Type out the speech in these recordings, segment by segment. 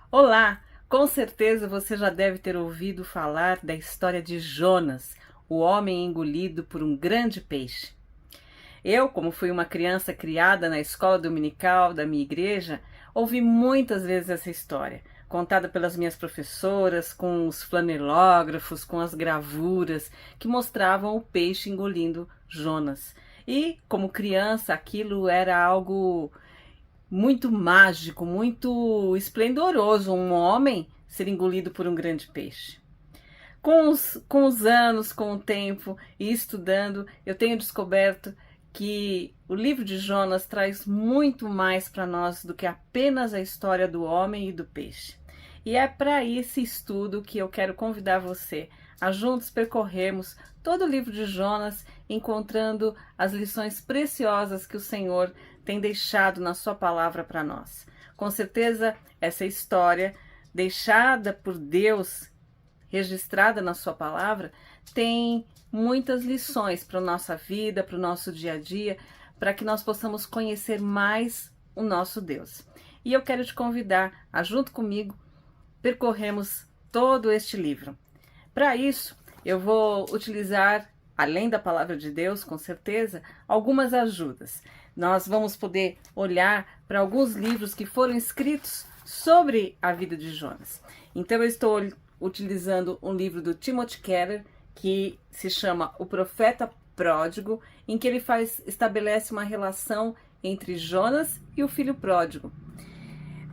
Olá! Com certeza você já deve ter ouvido falar da história de Jonas, o homem engolido por um grande peixe. Eu, como fui uma criança criada na escola dominical da minha igreja, ouvi muitas vezes essa história, contada pelas minhas professoras, com os flanelógrafos, com as gravuras que mostravam o peixe engolindo Jonas. E, como criança, aquilo era algo muito mágico, muito esplendoroso, um homem ser engolido por um grande peixe. Com os anos, com o tempo e estudando, eu tenho descoberto que o livro de Jonas traz muito mais para nós do que apenas a história do homem e do peixe. E é para esse estudo que eu quero convidar você a juntos percorrermos todo o livro de Jonas, encontrando as lições preciosas que o Senhor tem deixado na sua palavra para nós. Com certeza, essa história deixada por Deus, registrada na sua palavra, tem muitas lições para a nossa vida, para o nosso dia a dia, para que nós possamos conhecer mais o nosso Deus. E eu quero te convidar a, junto comigo, percorrermos todo este livro. Para isso, eu vou utilizar, além da palavra de Deus, com certeza, algumas ajudas. Nós vamos poder olhar para alguns livros que foram escritos sobre a vida de Jonas. Então, eu estou utilizando um livro do Timothy Keller, que se chama O Profeta Pródigo, em que ele estabelece uma relação entre Jonas e o filho pródigo.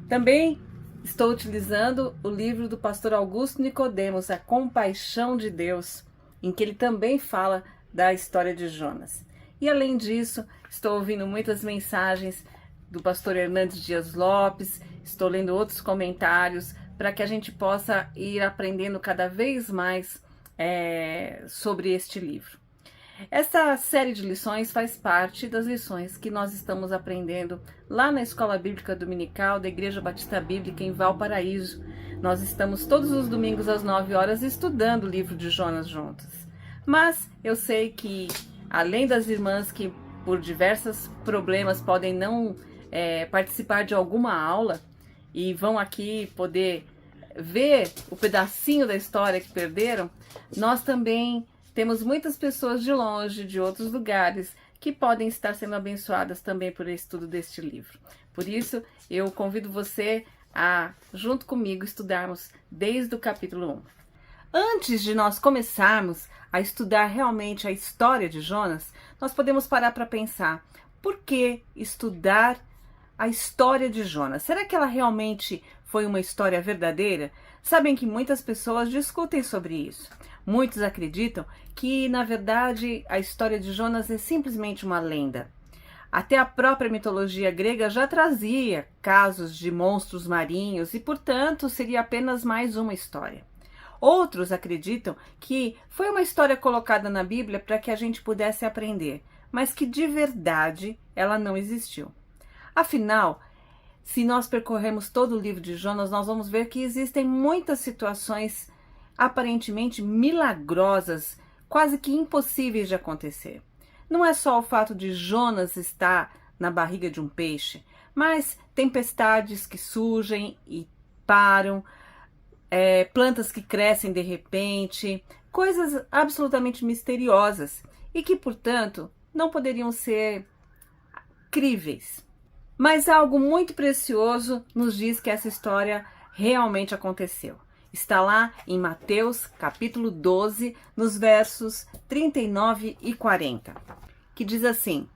Também estou utilizando o livro do pastor Augusto Nicodemos, A Compaixão de Deus, em que ele também fala da história de Jonas. E além disso, estou ouvindo muitas mensagens do pastor Hernandes Dias Lopes, estou lendo outros comentários para que a gente possa ir aprendendo cada vez mais sobre este livro. Essa série de lições faz parte das lições que nós estamos aprendendo lá na Escola Bíblica Dominical da Igreja Batista Bíblica em Valparaíso. Nós estamos todos os domingos às 9 horas estudando o livro de Jonas juntos. Mas eu sei que, além das irmãs que por diversos problemas podem não participar de alguma aula e vão aqui poder ver o pedacinho da história que perderam, nós também temos muitas pessoas de longe, de outros lugares, que podem estar sendo abençoadas também por estudo deste livro. Por isso, eu convido você a, junto comigo, estudarmos desde o capítulo 1. Antes de nós começarmos a estudar realmente a história de Jonas, nós podemos parar para pensar: por que estudar a história de Jonas? Será que ela realmente foi uma história verdadeira? Sabem que muitas pessoas discutem sobre isso. Muitos acreditam que, na verdade, a história de Jonas é simplesmente uma lenda. Até a própria mitologia grega já trazia casos de monstros marinhos e, portanto, seria apenas mais uma história. Outros acreditam que foi uma história colocada na Bíblia para que a gente pudesse aprender, mas que de verdade ela não existiu. Afinal, se nós percorrermos todo o livro de Jonas, nós vamos ver que existem muitas situações aparentemente milagrosas, quase que impossíveis de acontecer. Não é só o fato de Jonas estar na barriga de um peixe, mas tempestades que surgem e param, plantas que crescem de repente, coisas absolutamente misteriosas e que, portanto, não poderiam ser críveis. Mas algo muito precioso nos diz que essa história realmente aconteceu. Está lá em Mateus, capítulo 12, nos versos 39 e 40, que diz assim: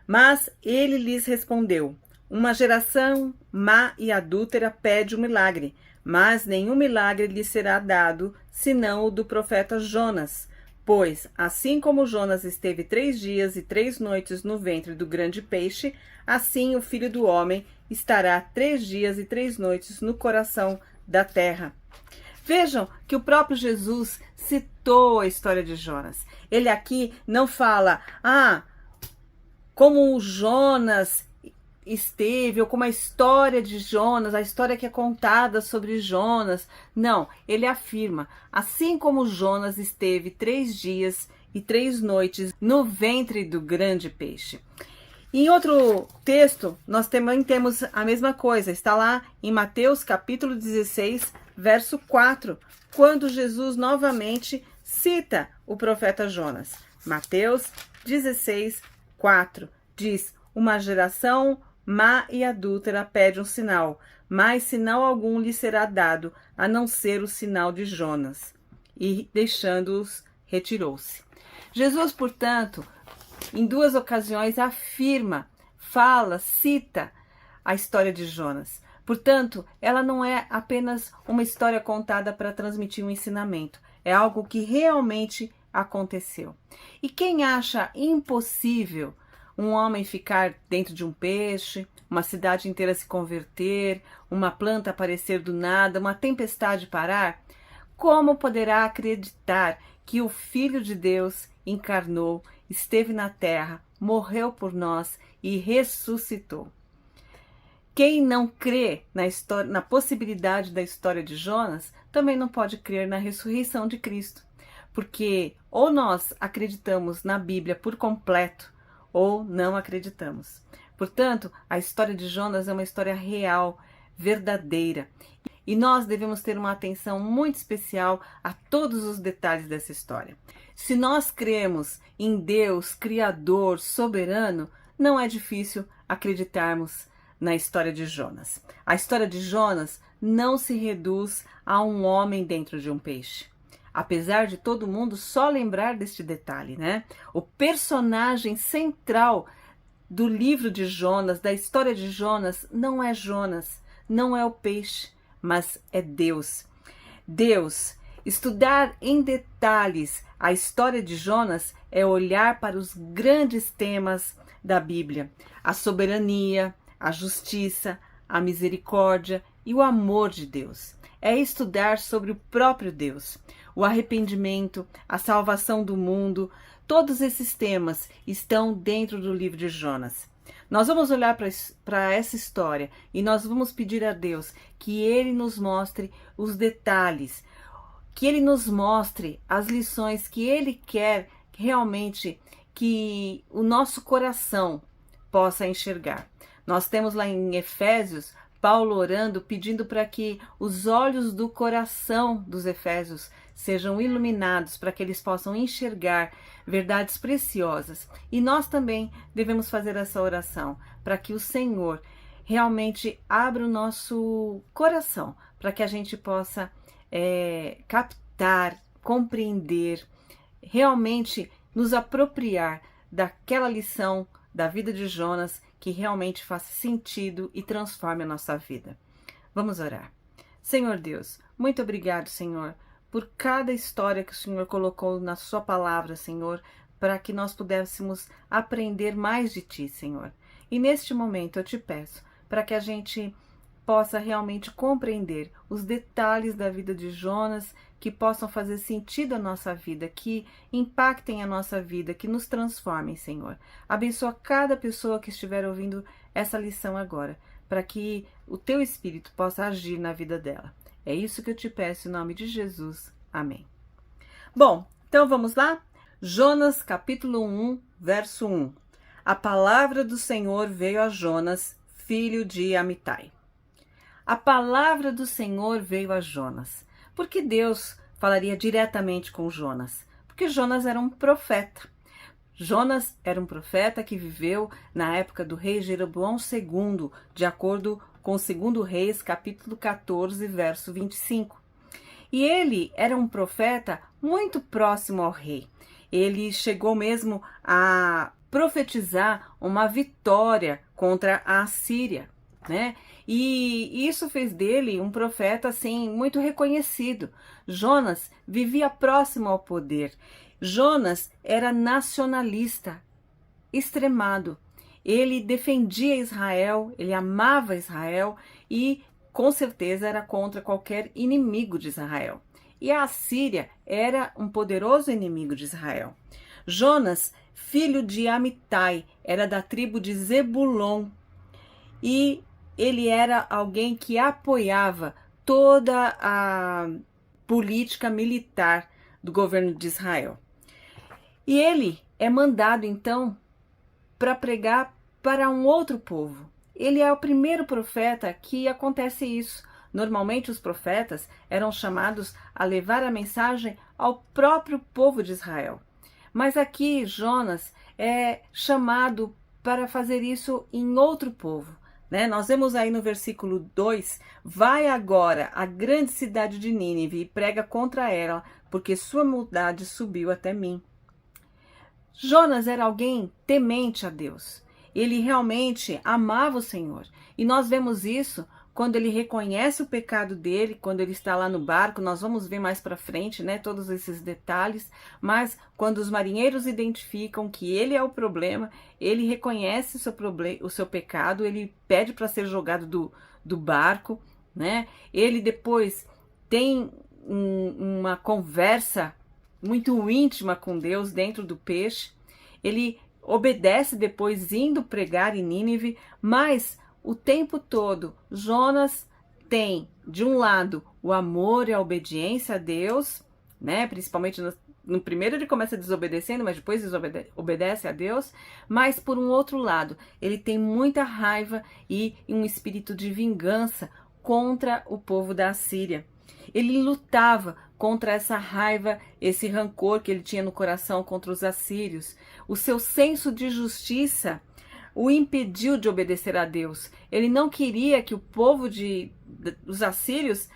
Mas ele lhes respondeu: Uma geração má e adúltera pede um milagre, mas nenhum milagre lhe será dado, senão o do profeta Jonas. Pois, assim como Jonas esteve 3 dias e 3 noites no ventre do grande peixe, assim o Filho do Homem estará 3 dias e 3 noites no coração da terra. Vejam que o próprio Jesus citou a história de Jonas. Ele aqui não fala, como o Jonas esteve, ou como a história de Jonas, a história que é contada sobre Jonas. Não, ele afirma, assim como Jonas esteve 3 dias e 3 noites no ventre do grande peixe. Em outro texto, nós também temos a mesma coisa. Está lá em Mateus capítulo 16, verso 4, quando Jesus novamente cita o profeta Jonas. Mateus 16, 4 diz: uma geração má e adúltera pede um sinal, mas sinal algum lhe será dado, a não ser o sinal de Jonas. E deixando-os, retirou-se. Jesus, portanto, em duas ocasiões afirma, fala, cita a história de Jonas. Portanto, ela não é apenas uma história contada para transmitir um ensinamento. É algo que realmente aconteceu. E quem acha impossível um homem ficar dentro de um peixe, uma cidade inteira se converter, uma planta aparecer do nada, uma tempestade parar, como poderá acreditar que o Filho de Deus encarnou, esteve na terra, morreu por nós e ressuscitou? Quem não crê na possibilidade da história de Jonas, também não pode crer na ressurreição de Cristo. Porque ou nós acreditamos na Bíblia por completo, ou não acreditamos. Portanto, a história de Jonas é uma história real, verdadeira. E nós devemos ter uma atenção muito especial a todos os detalhes dessa história. Se nós cremos em Deus, Criador, soberano, não é difícil acreditarmos na história de Jonas. A história de Jonas não se reduz a um homem dentro de um peixe. Apesar de todo mundo só lembrar deste detalhe, né? O personagem central do livro de Jonas, da história de Jonas, não é Jonas, não é o peixe, mas é Deus. Deus. Estudar em detalhes a história de Jonas é olhar para os grandes temas da Bíblia: a soberania, a justiça, a misericórdia e o amor de Deus. É estudar sobre o próprio Deus, o arrependimento, a salvação do mundo. Todos esses temas estão dentro do livro de Jonas. Nós vamos olhar para essa história e nós vamos pedir a Deus que Ele nos mostre os detalhes, que Ele nos mostre as lições que Ele quer realmente que o nosso coração possa enxergar. Nós temos lá em Efésios Paulo orando, pedindo para que os olhos do coração dos efésios sejam iluminados, para que eles possam enxergar verdades preciosas. E nós também devemos fazer essa oração, para que o Senhor realmente abra o nosso coração, para que a gente possa captar, compreender, realmente nos apropriar daquela lição da vida de Jonas, que realmente faça sentido e transforme a nossa vida. Vamos orar. Senhor Deus, muito obrigado, Senhor, por cada história que o Senhor colocou na sua palavra, Senhor, para que nós pudéssemos aprender mais de Ti, Senhor. E neste momento eu te peço para que a gente possa realmente compreender os detalhes da vida de Jonas, que possam fazer sentido à nossa vida, que impactem a nossa vida, que nos transformem, Senhor. Abençoa cada pessoa que estiver ouvindo essa lição agora, para que o Teu Espírito possa agir na vida dela. É isso que eu te peço em nome de Jesus. Amém. Bom, então vamos lá? Jonas capítulo 1, verso 1. A palavra do Senhor veio a Jonas, filho de Amitai. A palavra do Senhor veio a Jonas. Por que Deus falaria diretamente com Jonas? Porque Jonas era um profeta. Jonas era um profeta que viveu na época do rei Jeroboão II, de acordo com 2 Reis, capítulo 14, verso 25. E ele era um profeta muito próximo ao rei. Ele chegou mesmo a profetizar uma vitória contra a Assíria, né? E isso fez dele um profeta assim muito reconhecido. Jonas vivia próximo ao poder. Jonas era nacionalista, extremado. Ele defendia Israel, ele amava Israel e com certeza era contra qualquer inimigo de Israel. E a Assíria era um poderoso inimigo de Israel. Jonas, filho de Amitai, era da tribo de Zebulon e ele era alguém que apoiava toda a política militar do governo de Israel. E ele é mandado então para pregar para um outro povo. Ele é o primeiro profeta que acontece isso. Normalmente os profetas eram chamados a levar a mensagem ao próprio povo de Israel. Mas aqui Jonas é chamado para fazer isso em outro povo. Nós vemos aí no versículo 2, vai agora à grande cidade de Nínive e prega contra ela, porque sua maldade subiu até mim. Jonas era alguém temente a Deus. Ele realmente amava o Senhor. E nós vemos isso quando ele reconhece o pecado dele, quando ele está lá no barco. Nós vamos ver mais para frente, todos esses detalhes. Mas quando os marinheiros identificam que ele é o problema, ele reconhece o seu pecado, ele pede para ser jogado do barco, Ele depois tem uma conversa muito íntima com Deus dentro do peixe. Ele obedece depois indo pregar em Nínive, mas o tempo todo Jonas tem, de um lado, o amor e a obediência a Deus, principalmente no primeiro ele começa desobedecendo, mas depois obedece a Deus, mas por um outro lado, ele tem muita raiva e um espírito de vingança contra o povo da Assíria. Ele lutava contra essa raiva, esse rancor que ele tinha no coração contra os assírios. O seu senso de justiça o impediu de obedecer a Deus. Ele não queria que o povo dos assírios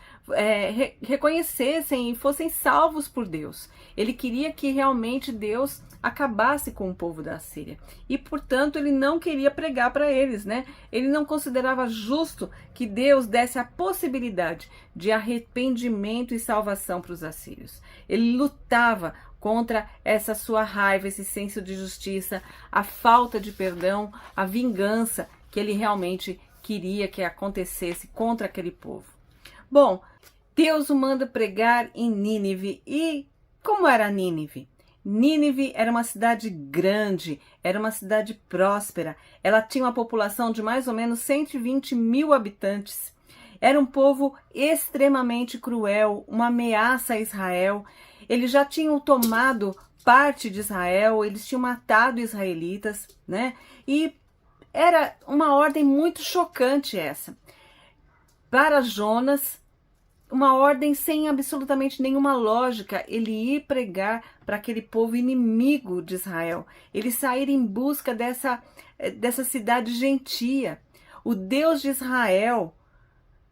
reconhecessem e fossem salvos por Deus. Ele queria que realmente Deus acabasse com o povo da Assíria. E, portanto, ele não queria pregar para eles, Ele não considerava justo que Deus desse a possibilidade de arrependimento e salvação para os assírios. Ele lutava contra essa sua raiva, esse senso de justiça, a falta de perdão, a vingança que ele realmente queria que acontecesse contra aquele povo. Bom, Deus o manda pregar em Nínive. E como era Nínive? Nínive era uma cidade grande, era uma cidade próspera. Ela tinha uma população de mais ou menos 120 mil habitantes. Era um povo extremamente cruel, uma ameaça a Israel. Eles já tinham tomado parte de Israel, eles tinham matado israelitas, E era uma ordem muito chocante essa. Para Jonas, uma ordem sem absolutamente nenhuma lógica, ele ir pregar para aquele povo inimigo de Israel, ele sair em busca dessa cidade gentia. O Deus de Israel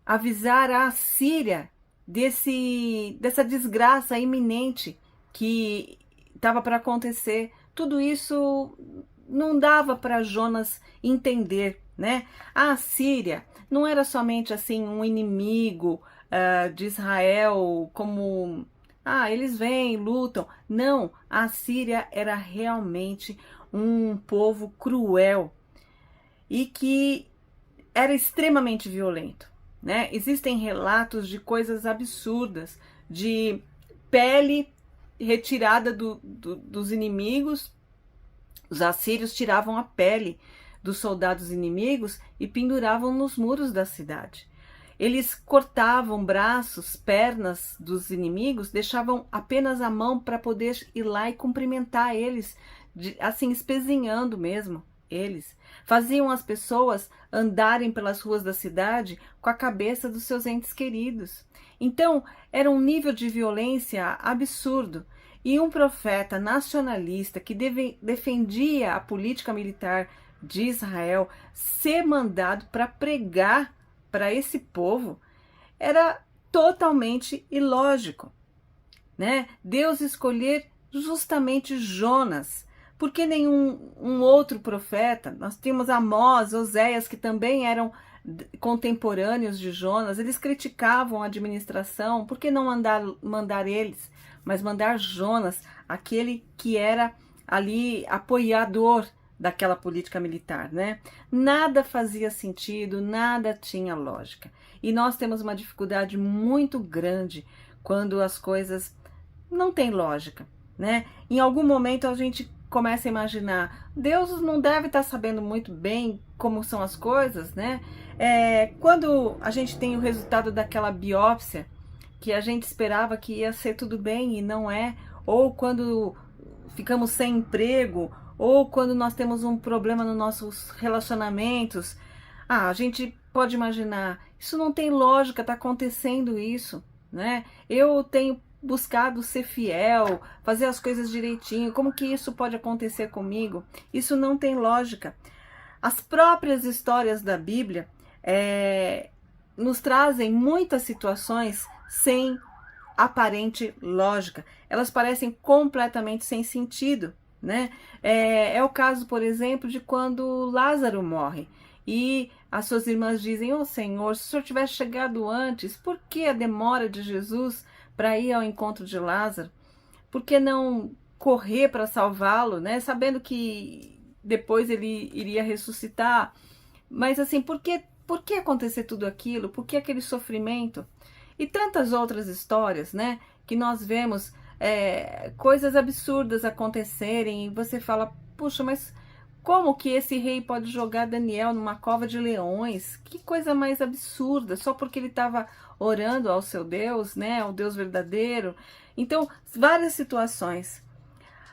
avisar a Assíria dessa desgraça iminente que estava para acontecer. Tudo isso não dava para Jonas entender, A Assíria não era somente assim um inimigo de Israel, como eles vêm, lutam. Não, a Síria era realmente um povo cruel e que era extremamente violento, Existem relatos de coisas absurdas, de pele retirada dos inimigos. Os assírios tiravam a pele dos soldados inimigos e penduravam nos muros da cidade. Eles cortavam braços, pernas dos inimigos, deixavam apenas a mão para poder ir lá e cumprimentar eles, assim espezinhando mesmo eles. Faziam as pessoas andarem pelas ruas da cidade com a cabeça dos seus entes queridos. Então, era um nível de violência absurdo. E um profeta nacionalista que defendia a política militar de Israel ser mandado para pregar para esse povo era totalmente ilógico, Deus escolher justamente Jonas. Por que nenhum outro profeta? Nós tínhamos Amós, Oséias, que também eram contemporâneos de Jonas. Eles criticavam a administração. Por que não mandar eles? Mas mandar Jonas, aquele que era ali apoiador daquela política militar, Nada fazia sentido, nada tinha lógica. E nós temos uma dificuldade muito grande quando as coisas não têm lógica, Em algum momento a gente começa a imaginar, Deus não deve estar sabendo muito bem como são as coisas, Quando a gente tem o resultado daquela biópsia, que a gente esperava que ia ser tudo bem e não é, ou quando ficamos sem emprego, ou quando nós temos um problema nos nossos relacionamentos, a gente pode imaginar, isso não tem lógica, está acontecendo isso, né? Eu tenho buscado ser fiel, fazer as coisas direitinho, como que isso pode acontecer comigo? Isso não tem lógica. As próprias histórias da Bíblia nos trazem muitas situações sem aparente lógica. Elas parecem completamente sem sentido, né? É o caso, por exemplo, de quando Lázaro morre e as suas irmãs dizem: "Ô Senhor, se o Senhor tivesse chegado antes, por que a demora de Jesus para ir ao encontro de Lázaro? Por que não correr para salvá-lo, né? Sabendo que depois ele iria ressuscitar. Mas assim, por que acontecer tudo aquilo? Por que aquele sofrimento?" E tantas outras histórias, né? Que nós vemos coisas absurdas acontecerem e você fala: puxa, mas como que esse rei pode jogar Daniel numa cova de leões? Que coisa mais absurda, só porque ele estava orando ao seu Deus, né? Ao Deus verdadeiro. Então, várias situações.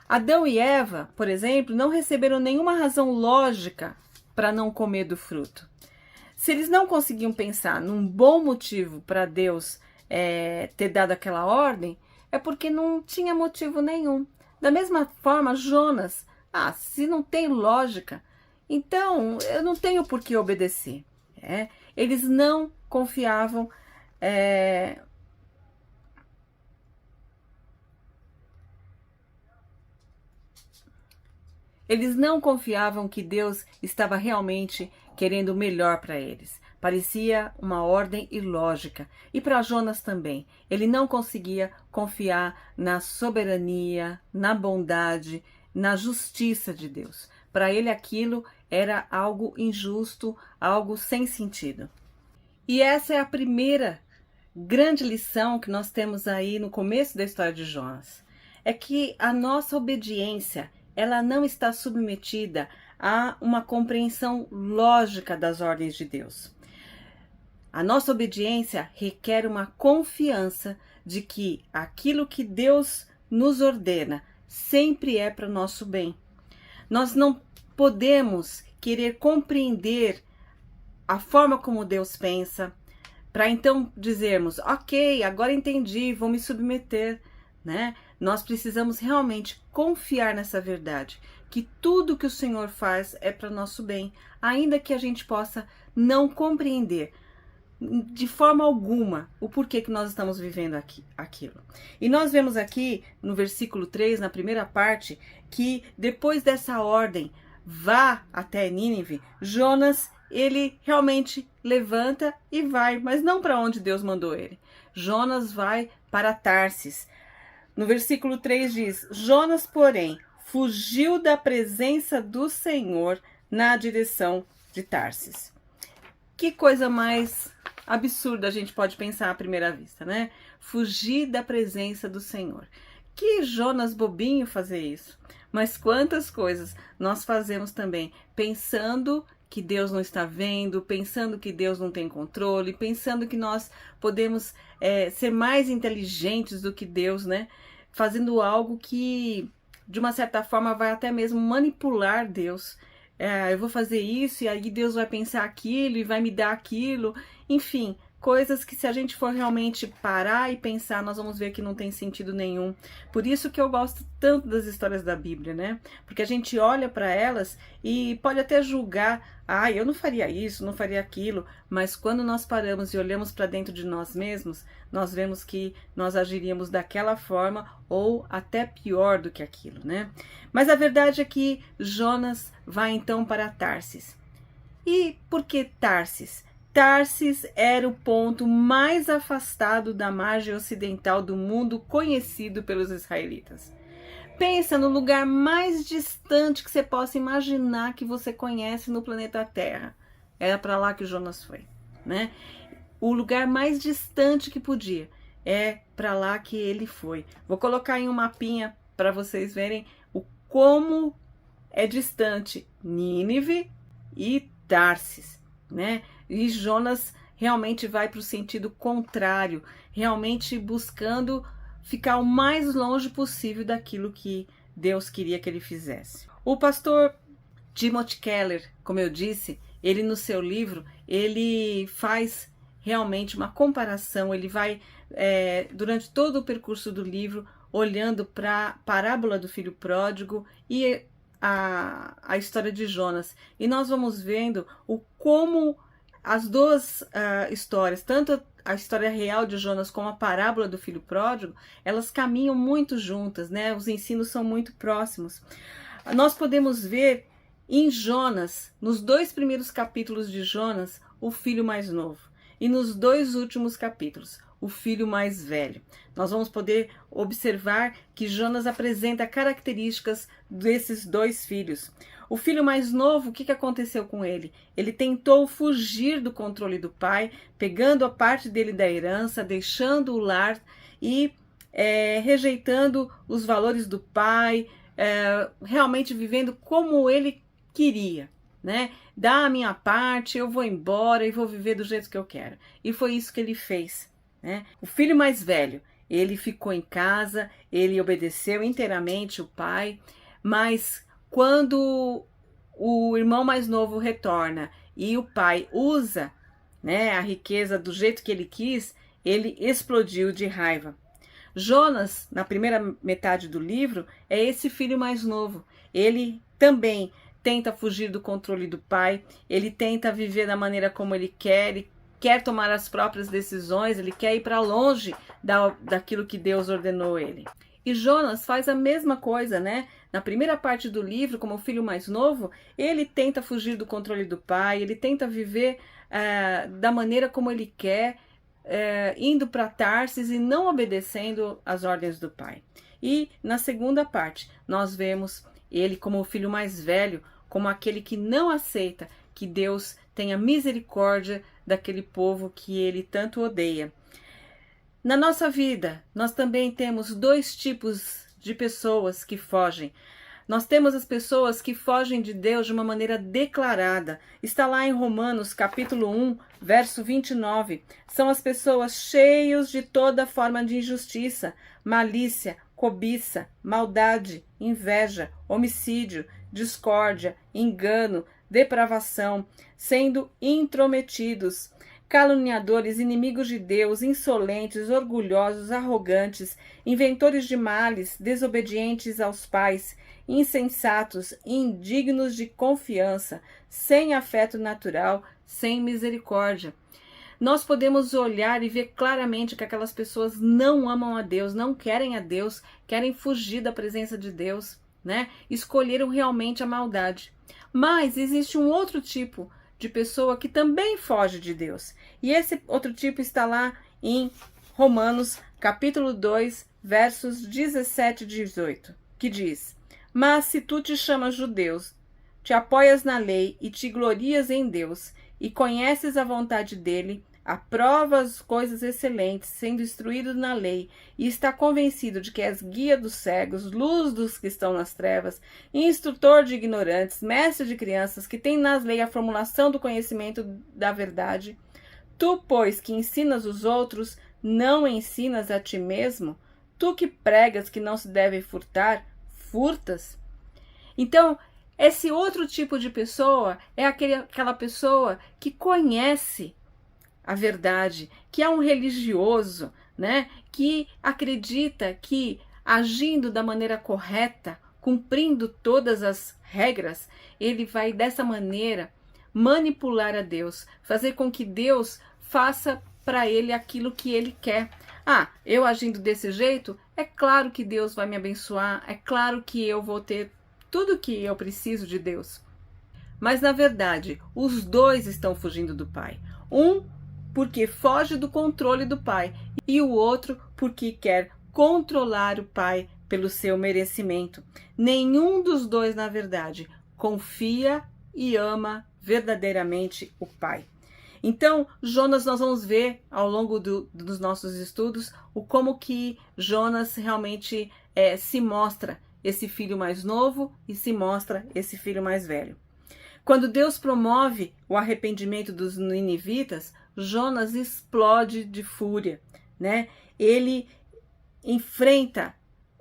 Adão e Eva, por exemplo, não receberam nenhuma razão lógica para não comer do fruto. Se eles não conseguiam pensar num bom motivo para Deus ter dado aquela ordem, é porque não tinha motivo nenhum. Da mesma forma, Jonas, se não tem lógica, então eu não tenho por que obedecer. Eles não confiavam Eles não confiavam que Deus estava realmente querendo o melhor para eles. Parecia uma ordem ilógica. E para Jonas também. Ele não conseguia confiar na soberania, na bondade, na justiça de Deus. Para ele aquilo era algo injusto, algo sem sentido. E essa é a primeira grande lição que nós temos aí no começo da história de Jonas. É que a nossa obediência, ela não está submetida a uma compreensão lógica das ordens de Deus. A nossa obediência requer uma confiança de que aquilo que Deus nos ordena sempre é para o nosso bem. Nós não podemos querer compreender a forma como Deus pensa, para então dizermos: ok, agora entendi, vou me submeter, né? Nós precisamos realmente confiar nessa verdade, que tudo que o Senhor faz é para nosso bem, ainda que a gente possa não compreender de forma alguma o porquê que nós estamos vivendo aquilo. E nós vemos aqui no versículo 3, na primeira parte, que depois dessa ordem, vá até Nínive, Jonas, ele realmente levanta e vai, mas não para onde Deus mandou ele. Jonas vai para Tarsis. No versículo 3 diz: Jonas, porém, fugiu da presença do Senhor na direção de Tarsis. Que coisa mais absurda a gente pode pensar à primeira vista, né? Fugir da presença do Senhor. Que Jonas bobinho fazer isso. Mas quantas coisas nós fazemos também pensando que Deus não está vendo, pensando que Deus não tem controle, pensando que nós podemos ser mais inteligentes do que Deus, né? Fazendo algo que, de uma certa forma, vai até mesmo manipular Deus. Eu vou fazer isso e aí Deus vai pensar aquilo e vai me dar aquilo. Enfim, coisas que, se a gente for realmente parar e pensar, nós vamos ver que não tem sentido nenhum. Por isso que eu gosto tanto das histórias da Bíblia, né? Porque a gente olha para elas e pode até julgar: eu não faria isso, não faria aquilo. Mas quando nós paramos e olhamos para dentro de nós mesmos, nós vemos que nós agiríamos daquela forma ou até pior do que aquilo, né? Mas a verdade é que Jonas vai então para Tarsis. E por que Tarsis? Tarsis era o ponto mais afastado da margem ocidental do mundo conhecido pelos israelitas. Pensa no lugar mais distante que você possa imaginar que você conhece no planeta Terra. Era para lá que Jonas foi, né? O lugar mais distante que podia, é para lá que ele foi. Vou colocar em um mapinha para vocês verem como é distante Nínive e Tarsis, né? E Jonas realmente vai para o sentido contrário, realmente buscando ficar o mais longe possível daquilo que Deus queria que ele fizesse. O pastor Timothy Keller, como eu disse, ele no seu livro, ele faz realmente uma comparação, ele vai, durante todo o percurso do livro, olhando para a parábola do filho pródigo e a história de Jonas. E nós vamos vendo como as duas histórias, tanto a história real de Jonas como a parábola do filho pródigo, elas caminham muito juntas, né? Os ensinos são muito próximos. Nós podemos ver em Jonas, nos 2 primeiros capítulos de Jonas, o filho mais novo. E nos 2 últimos capítulos, o filho mais velho. Nós vamos poder observar que Jonas apresenta características desses 2 filhos. O filho mais novo, o que aconteceu com ele? Ele tentou fugir do controle do pai, pegando a parte dele da herança, deixando o lar e rejeitando os valores do pai, realmente vivendo como ele queria, né? Dá a minha parte, eu vou embora e vou viver do jeito que eu quero. E foi isso que ele fez, né? O filho mais velho, ele ficou em casa, ele obedeceu inteiramente o pai, mas quando o irmão mais novo retorna e o pai usa, né, a riqueza do jeito que ele quis, ele explodiu de raiva. Jonas, na primeira metade do livro, é esse filho mais novo. Ele também tenta fugir do controle do pai, ele tenta viver da maneira como ele quer tomar as próprias decisões, ele quer ir para longe daquilo que Deus ordenou ele. E Jonas faz a mesma coisa, né? Na primeira parte do livro, como o filho mais novo, ele tenta fugir do controle do pai, ele tenta viver da maneira como ele quer, indo para Tarsis e não obedecendo às ordens do pai. E na segunda parte, nós vemos ele como o filho mais velho, como aquele que não aceita que Deus tenha misericórdia daquele povo que ele tanto odeia. Na nossa vida, nós também temos 2 tipos de pessoas que fogem. Nós temos as pessoas que fogem de Deus de uma maneira declarada. Está lá em Romanos, capítulo 1, verso 29. São as pessoas cheias de toda forma de injustiça, malícia, cobiça, maldade, inveja, homicídio, discórdia, engano, depravação, sendo intrometidos, caluniadores, inimigos de Deus, insolentes, orgulhosos, arrogantes, inventores de males, desobedientes aos pais, insensatos, indignos de confiança, sem afeto natural, sem misericórdia. Nós podemos olhar e ver claramente que aquelas pessoas não amam a Deus, não querem a Deus, querem fugir da presença de Deus, né? Escolheram realmente a maldade. Mas existe um outro tipo de pessoa que também foge de Deus. E esse outro tipo está lá em Romanos, capítulo 2, versos 17 e 18, que diz: Mas se tu te chamas judeus, te apoias na lei e te glorias em Deus, e conheces a vontade dele, aprova as coisas excelentes, sendo instruído na lei, e está convencido de que és guia dos cegos, luz dos que estão nas trevas, instrutor de ignorantes, mestre de crianças, que tem nas leis a formulação do conhecimento da verdade. Tu, pois, que ensinas os outros, não ensinas a ti mesmo? Tu que pregas que não se deve furtar, furtas? Então, esse outro tipo de pessoa é aquela pessoa que conhece a verdade, que é um religioso, né, que acredita que agindo da maneira correta, cumprindo todas as regras, ele vai dessa maneira manipular a Deus, fazer com que Deus faça para ele aquilo que ele quer. Ah, eu agindo desse jeito, é claro que Deus vai me abençoar, é claro que eu vou ter tudo que eu preciso de Deus. Mas na verdade, os dois estão fugindo do Pai. Um porque foge do controle do pai, e o outro porque quer controlar o pai pelo seu merecimento. Nenhum dos dois, na verdade, confia e ama verdadeiramente o pai. Então, Jonas, nós vamos ver ao longo dos nossos estudos como que Jonas realmente se mostra esse filho mais novo e se mostra esse filho mais velho. Quando Deus promove o arrependimento dos ninivitas, Jonas explode de fúria, né? Ele enfrenta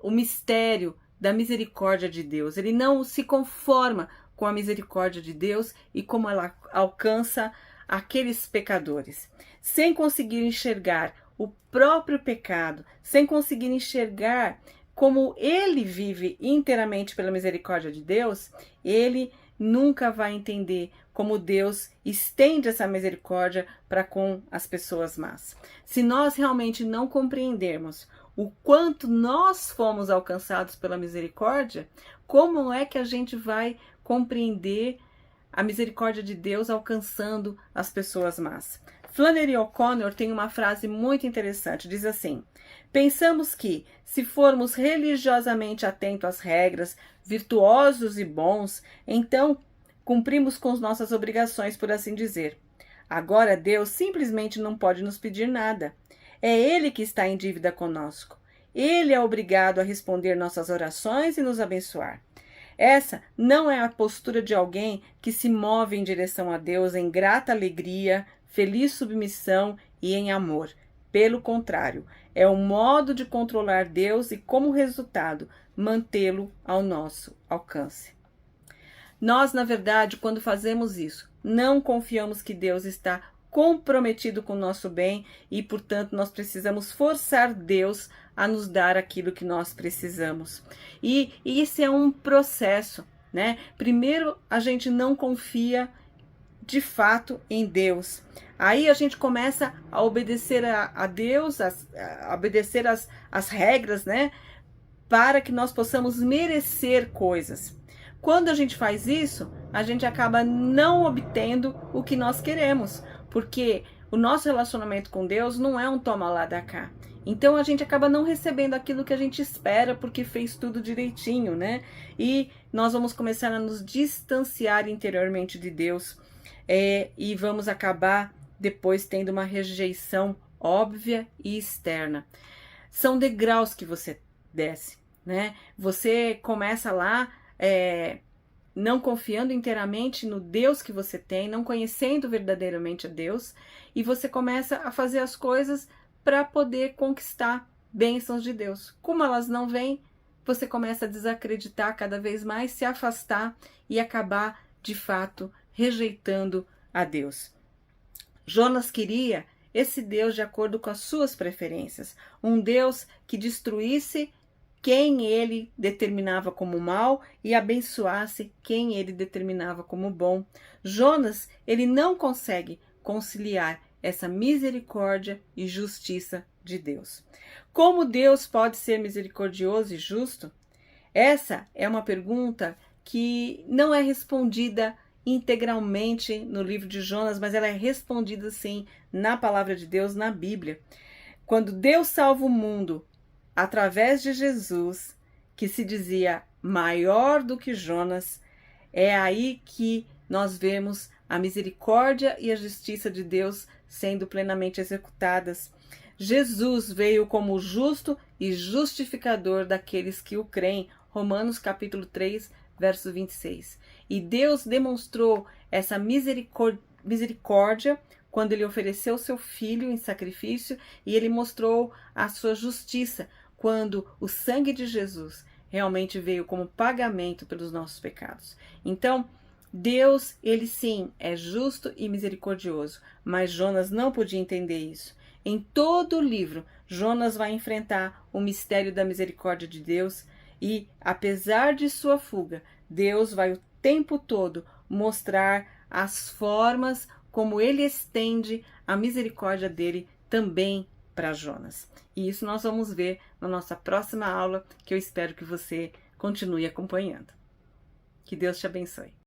o mistério da misericórdia de Deus. Ele não se conforma com a misericórdia de Deus e como ela alcança aqueles pecadores. Sem conseguir enxergar o próprio pecado, sem conseguir enxergar como ele vive inteiramente pela misericórdia de Deus, ele nunca vai entender como Deus estende essa misericórdia para com as pessoas más. Se nós realmente não compreendermos o quanto nós fomos alcançados pela misericórdia, como é que a gente vai compreender a misericórdia de Deus alcançando as pessoas más? Flannery O'Connor tem uma frase muito interessante, diz assim: pensamos que, se formos religiosamente atentos às regras, virtuosos e bons, então cumprimos com as nossas obrigações, por assim dizer. Agora Deus simplesmente não pode nos pedir nada. É Ele que está em dívida conosco. Ele é obrigado a responder nossas orações e nos abençoar. Essa não é a postura de alguém que se move em direção a Deus em grata alegria, feliz submissão e em amor. Pelo contrário, é o modo de controlar Deus e, como resultado, mantê-lo ao nosso alcance. Nós, na verdade, quando fazemos isso, não confiamos que Deus está comprometido com o nosso bem e, portanto, nós precisamos forçar Deus a nos dar aquilo que nós precisamos. E isso é um processo, né? Primeiro, a gente não confia de fato em Deus. Aí a gente começa a obedecer a Deus, a obedecer as regras, né? Para que nós possamos merecer coisas. Quando a gente faz isso, a gente acaba não obtendo o que nós queremos, porque o nosso relacionamento com Deus não é um toma lá da cá. Então a gente acaba não recebendo aquilo que a gente espera porque fez tudo direitinho, né? E nós vamos começar a nos distanciar interiormente de Deus e vamos acabar depois tendo uma rejeição óbvia e externa. São degraus que você desce, né? Você começa lá não confiando inteiramente no Deus que você tem, não conhecendo verdadeiramente a Deus, e você começa a fazer as coisas para poder conquistar bênçãos de Deus. Como elas não vêm, você começa a desacreditar cada vez mais, se afastar e acabar, de fato, rejeitando a Deus. Jonas queria esse Deus de acordo com as suas preferências, um Deus que destruísse quem ele determinava como mal e abençoasse quem ele determinava como bom. Jonas, ele não consegue conciliar essa misericórdia e justiça de Deus. Como Deus pode ser misericordioso e justo? Essa é uma pergunta que não é respondida integralmente no livro de Jonas, mas ela é respondida sim na palavra de Deus, na Bíblia. Quando Deus salva o mundo através de Jesus, que se dizia maior do que Jonas, é aí que nós vemos a misericórdia e a justiça de Deus sendo plenamente executadas. Jesus veio como justo e justificador daqueles que o creem. Romanos capítulo 3, verso 26. E Deus demonstrou essa misericórdia quando ele ofereceu seu filho em sacrifício, e ele mostrou a sua justiça quando o sangue de Jesus realmente veio como pagamento pelos nossos pecados. Então, Deus, ele sim, é justo e misericordioso, mas Jonas não podia entender isso. Em todo o livro, Jonas vai enfrentar o mistério da misericórdia de Deus e, apesar de sua fuga, Deus vai o tempo todo mostrar as formas como ele estende a misericórdia dele também para Jonas. E isso nós vamos ver na nossa próxima aula, que eu espero que você continue acompanhando. Que Deus te abençoe.